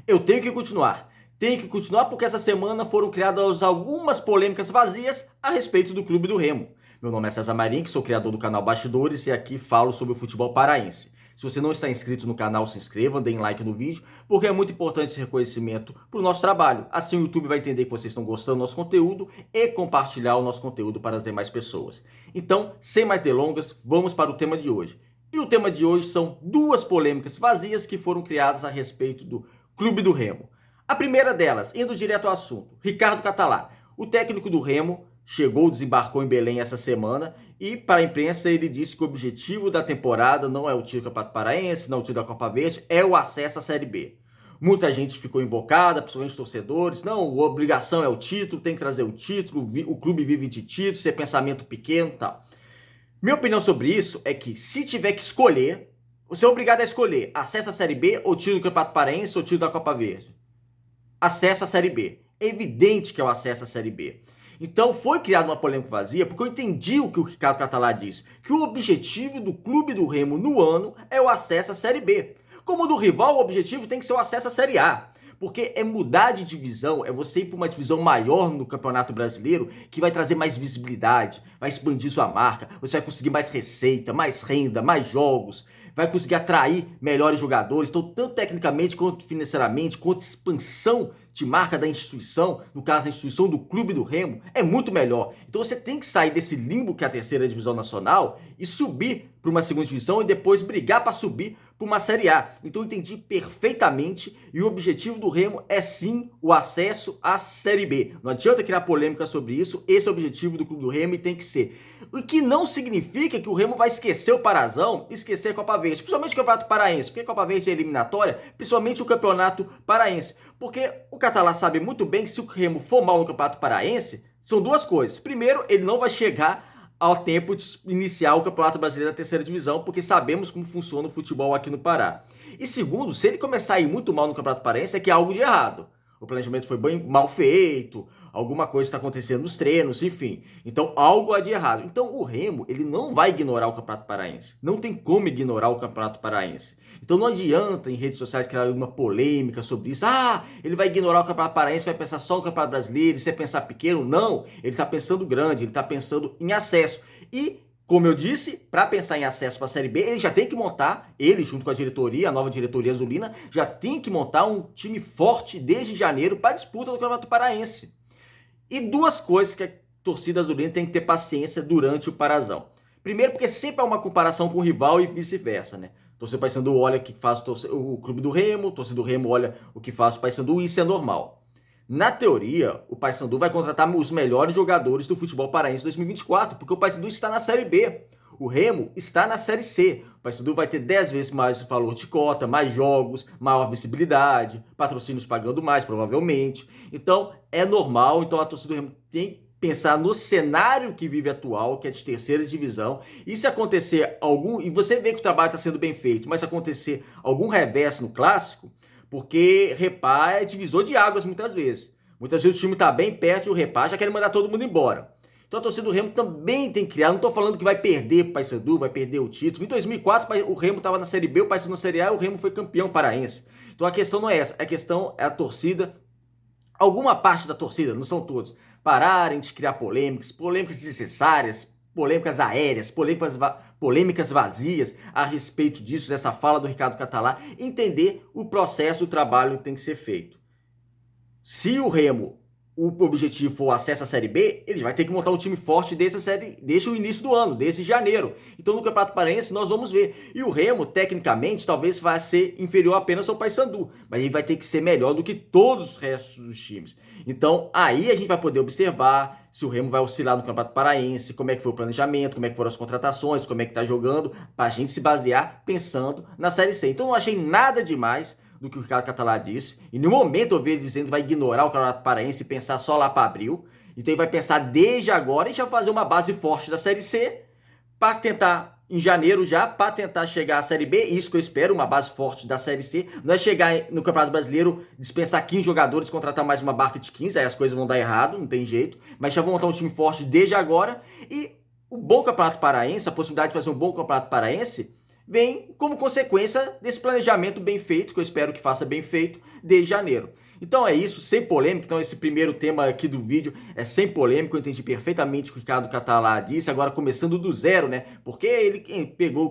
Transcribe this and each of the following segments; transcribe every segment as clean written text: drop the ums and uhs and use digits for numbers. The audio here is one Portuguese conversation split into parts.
Eu tenho que continuar. Tenho que continuar porque essa semana foram criadas algumas polêmicas vazias a respeito do Clube do Remo. Meu nome é César Marim, que sou criador do canal Bastidores e aqui falo sobre o futebol paraense. Se você não está inscrito no canal, se inscreva, deem like no vídeo, porque é muito importante esse reconhecimento para o nosso trabalho. Assim o YouTube vai entender que vocês estão gostando do nosso conteúdo e compartilhar o nosso conteúdo para as demais pessoas. Então, sem mais delongas, vamos para o tema de hoje. E o tema de hoje são duas polêmicas vazias que foram criadas a respeito do Clube do Remo. A primeira delas, indo direto ao assunto, Ricardo Catalá, o técnico do Remo, desembarcou em Belém essa semana e para a imprensa ele disse que o objetivo da temporada não é o título do Campeonato Paraense, não é o título da Copa Verde, é o acesso à Série B. Muita gente ficou invocada, principalmente torcedores, não, a obrigação é o título, tem que trazer o título, o clube vive de título, ser pensamento pequeno e tal. Minha opinião sobre isso é que se tiver que escolher, você é obrigado a escolher acesso à Série B ou título do Campeonato Paraense ou título da Copa Verde. Acesso à Série B. É evidente que é o acesso à Série B. Então foi criada uma polêmica vazia porque eu entendi o que o Ricardo Catalá diz, que o objetivo do Clube do Remo no ano é o acesso à Série B. Como do rival, o objetivo tem que ser o acesso à Série A. Porque é mudar de divisão, é você ir para uma divisão maior no Campeonato Brasileiro que vai trazer mais visibilidade, vai expandir sua marca, você vai conseguir mais receita, mais renda, mais jogos, vai conseguir atrair melhores jogadores, então tanto tecnicamente quanto financeiramente, quanto expansão de marca da instituição, no caso a instituição do Clube do Remo, é muito melhor. Então você tem que sair desse limbo que é a terceira divisão nacional e subir para uma segunda divisão e depois brigar para subir para uma Série A. Então eu entendi perfeitamente e o objetivo do Remo é sim o acesso à Série B. Não adianta criar polêmica sobre isso, esse é o objetivo do Clube do Remo e tem que ser. O que não significa que o Remo vai esquecer o Parazão, esquecer a Copa Verde, principalmente o Campeonato Paraense, porque a Copa Verde é eliminatória, principalmente o Campeonato Paraense. Porque o Catalá sabe muito bem que se o Remo for mal no Campeonato Paraense, são duas coisas. Primeiro, ele não vai chegar ao tempo de iniciar o Campeonato Brasileiro da terceira divisão, porque sabemos como funciona o futebol aqui no Pará. E segundo, se ele começar a ir muito mal no Campeonato Paraense, é que há algo de errado. O planejamento foi bem mal feito, alguma coisa está acontecendo nos treinos, enfim. Então, algo há de errado. Então, o Remo, ele não vai ignorar o Campeonato Paraense. Não tem como ignorar o Campeonato Paraense. Então, não adianta em redes sociais criar alguma polêmica sobre isso. Ah, ele vai ignorar o Campeonato Paraense, vai pensar só no Campeonato Brasileiro, e se é pensar pequeno. Não, ele está pensando grande, ele está pensando em acesso. E como eu disse, para pensar em acesso para a Série B, ele já tem que montar, ele junto com a diretoria, a nova diretoria azulina, já tem que montar um time forte desde janeiro para a disputa do Campeonato Paraense. E duas coisas que a torcida azulina tem que ter paciência durante o Parazão. Primeiro, porque sempre há uma comparação com o rival e vice-versa, né? O torcedor Paysandu olha o que faz o Clube do Remo, o torcedor do Remo olha o que faz o Paysandu, e isso é normal. Na teoria, o Paysandu vai contratar os melhores jogadores do futebol paraense 2024, porque o Paysandu está na Série B. O Remo está na Série C. O Paysandu vai ter 10 vezes mais valor de cota, mais jogos, maior visibilidade, patrocínios pagando mais, provavelmente. Então, é normal. Então, a torcida do Remo tem que pensar no cenário que vive atual, que é de terceira divisão. E se acontecer algum... E você vê que o trabalho está sendo bem feito, mas se acontecer algum revés no Clássico, porque Repá é divisor de águas muitas vezes. Muitas vezes o time está bem perto e o Repá já quer mandar todo mundo embora. Então a torcida do Remo também tem que criar. Não estou falando que vai perder para o Paysandu, vai perder o título. Em 2004 o Remo estava na Série B, o Paysandu na Série A e o Remo foi campeão paraense. Então a questão não é essa. A questão é a torcida, alguma parte da torcida, não são todos, pararem de criar polêmicas desnecessárias, polêmicas aéreas, polêmicas vazias a respeito disso, dessa fala do Ricardo Catalá, entender o processo do trabalho que tem que ser feito. Se o Remo, o objetivo for o acesso à Série B, ele vai ter que montar um time forte desde o início do ano, desde janeiro. Então no Campeonato Paraense nós vamos ver. E o Remo, tecnicamente, talvez vai ser inferior apenas ao Paysandu, mas ele vai ter que ser melhor do que todos os restos dos times. Então aí a gente vai poder observar se o Remo vai oscilar no Campeonato Paraense, como é que foi o planejamento, como é que foram as contratações, como é que está jogando, para a gente se basear pensando na Série C. Então não achei nada demais do que o Ricardo Catalá disse. E no momento eu vi ele dizendo que vai ignorar o Campeonato Paraense e pensar só lá para abril. Então ele vai pensar desde agora e já fazer uma base forte da Série C para tentar, em janeiro já, para tentar chegar à Série B. Isso que eu espero, uma base forte da Série C. Não é chegar no Campeonato Brasileiro, dispensar 15 jogadores, contratar mais uma barca de 15, aí as coisas vão dar errado, não tem jeito. Mas já vão montar um time forte desde agora. E o bom Campeonato Paraense, a possibilidade de fazer um bom Campeonato Paraense, vem como consequência desse planejamento bem feito, que eu espero que faça bem feito, desde janeiro. Então é isso, sem polêmica. Então esse primeiro tema aqui do vídeo é sem polêmica, eu entendi perfeitamente o que o Ricardo Catalá disse, agora começando do zero, né? Porque ele pegou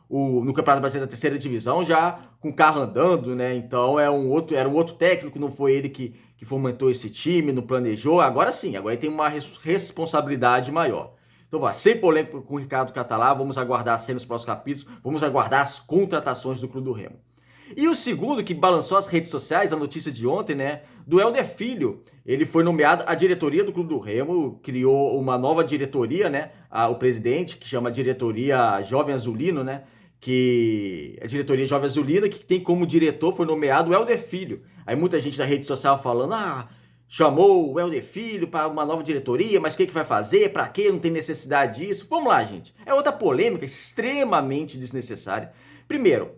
no Campeonato Brasileiro da terceira divisão já com o carro andando, né? Então era um outro técnico, não foi ele que fomentou esse time, não planejou. Agora sim, agora ele tem uma responsabilidade maior. Então, sem polêmica com o Ricardo Catalá, vamos aguardar as cenas nos próximos capítulos, vamos aguardar as contratações do Clube do Remo. E o segundo que balançou as redes sociais, a notícia de ontem, né, do Helder Filho. Ele foi nomeado à diretoria do Clube do Remo, criou uma nova diretoria, né, o presidente, que chama Diretoria Jovem Azulino, né, que a diretoria Jovem Azulina, que tem como diretor, foi nomeado o Helder Filho. Aí muita gente da rede social falando, chamou o Helder Filho para uma nova diretoria, mas o que vai fazer? Para quê? Não tem necessidade disso? Vamos lá, gente. É outra polêmica extremamente desnecessária. Primeiro,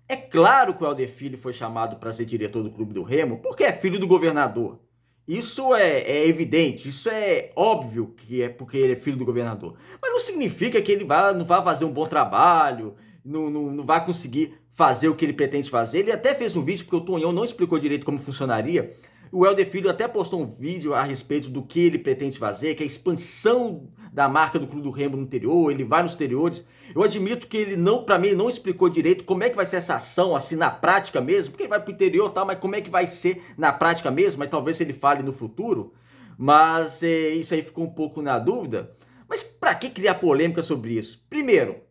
é claro que o Helder Filho foi chamado para ser diretor do Clube do Remo porque é filho do governador. Isso é evidente, isso é óbvio que é porque ele é filho do governador. Mas não significa que ele não vai fazer um bom trabalho, não vai conseguir fazer o que ele pretende fazer. Ele até fez um vídeo, porque o Tonhão não explicou direito como funcionaria. O Helder Filho até postou um vídeo a respeito do que ele pretende fazer, que é a expansão da marca do Clube do Remo no interior, ele vai nos exteriores. Eu admito que ele para mim, ele não explicou direito como é que vai ser essa ação, assim, na prática mesmo, porque ele vai pro interior e tal, mas como é que vai ser na prática mesmo, mas talvez ele fale no futuro. Mas isso aí ficou um pouco na dúvida. Mas para que criar polêmica sobre isso? Primeiro,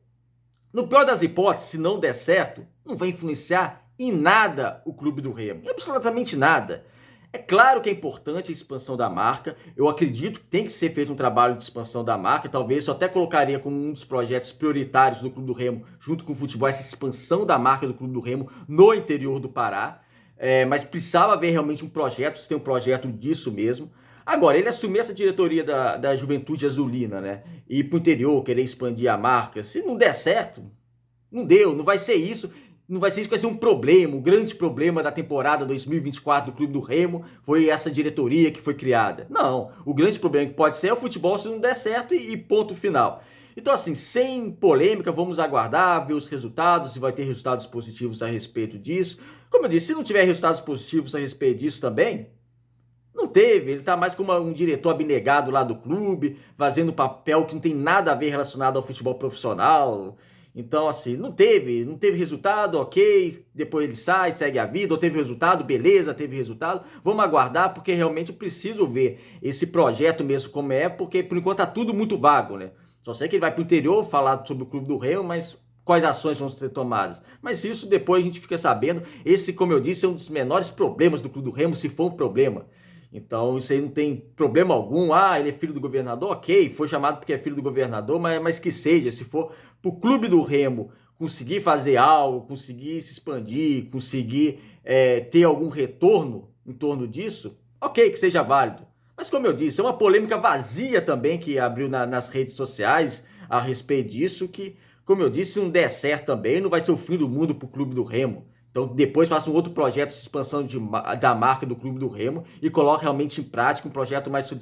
no pior das hipóteses, se não der certo, não vai influenciar em nada o Clube do Remo, absolutamente nada. É claro que é importante a expansão da marca, eu acredito que tem que ser feito um trabalho de expansão da marca, talvez eu até colocaria como um dos projetos prioritários do Clube do Remo, junto com o futebol, essa expansão da marca do Clube do Remo no interior do Pará, mas precisava haver realmente um projeto, se tem um projeto disso mesmo. Agora, ele assumir essa diretoria da Juventude Azulina, né, e ir pro interior, querer expandir a marca, se não der certo, não deu, não vai ser isso. Não vai ser isso que vai ser um problema, um grande problema da temporada 2024 do Clube do Remo foi essa diretoria que foi criada. Não, o grande problema que pode ser é o futebol se não der certo e ponto final. Então assim, sem polêmica, vamos aguardar, ver os resultados, se vai ter resultados positivos a respeito disso. Como eu disse, se não tiver resultados positivos a respeito disso também, não teve, ele tá mais como um diretor abnegado lá do clube, fazendo papel que não tem nada a ver relacionado ao futebol profissional. Então, assim, não teve resultado, ok, depois ele sai, segue a vida, ou teve resultado, beleza, teve resultado. Vamos aguardar, porque realmente eu preciso ver esse projeto mesmo como é, porque por enquanto tá tudo muito vago, né? Só sei que ele vai pro interior falar sobre o Clube do Remo, mas quais ações vão ser tomadas. Mas isso depois a gente fica sabendo. Esse, como eu disse, é um dos menores problemas do Clube do Remo, se for um problema. Então isso aí não tem problema algum. Ele é filho do governador, ok, foi chamado porque é filho do governador, mas que seja, se for pro Clube do Remo conseguir fazer algo, conseguir se expandir, conseguir ter algum retorno em torno disso, ok, que seja válido. Mas como eu disse, é uma polêmica vazia também que abriu nas redes sociais a respeito disso, que, como eu disse, se não der certo também, não vai ser o fim do mundo pro Clube do Remo. Então depois faça um outro projeto de expansão da marca do Clube do Remo e coloque realmente em prática um projeto mais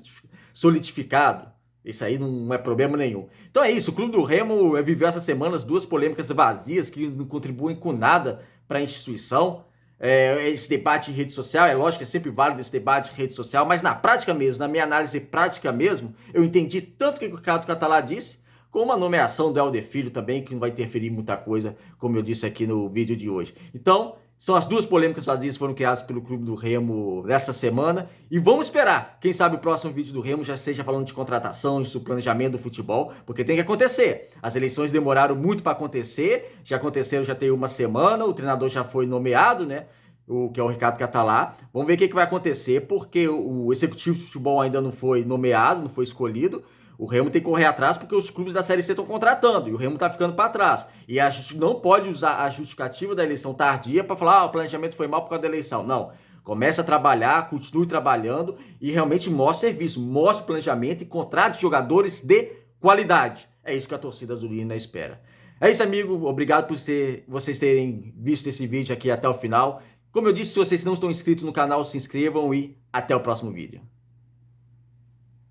solidificado. Isso aí não é problema nenhum. Então é isso, o Clube do Remo viveu essa semana as duas polêmicas vazias que não contribuem com nada para a instituição. Esse debate em rede social, é lógico que é sempre válido esse debate em rede social, mas na prática mesmo, na minha análise prática mesmo, eu entendi tanto o que o Ricardo Catalá disse, com a nomeação do Helder Filho também, que não vai interferir em muita coisa, como eu disse aqui no vídeo de hoje. Então, são as duas polêmicas vazias que foram criadas pelo Clube do Remo nessa semana. E vamos esperar, quem sabe o próximo vídeo do Remo já seja falando de contratações, do planejamento do futebol, porque tem que acontecer. As eleições demoraram muito para acontecer, já aconteceram já tem uma semana, o treinador já foi nomeado, né? Que é o Ricardo Catalá. Vamos ver o que vai acontecer, porque o executivo de futebol ainda não foi nomeado, não foi escolhido. O Remo tem que correr atrás porque os clubes da Série C estão contratando e o Remo está ficando para trás. E a gente não pode usar a justificativa da eleição tardia para falar o planejamento foi mal por causa da eleição. Não. Comece a trabalhar, continue trabalhando e realmente mostre serviço, mostre planejamento e contrate jogadores de qualidade. É isso que a torcida azulina espera. É isso, amigo. Obrigado por vocês terem visto esse vídeo aqui até o final. Como eu disse, se vocês não estão inscritos no canal, se inscrevam e até o próximo vídeo.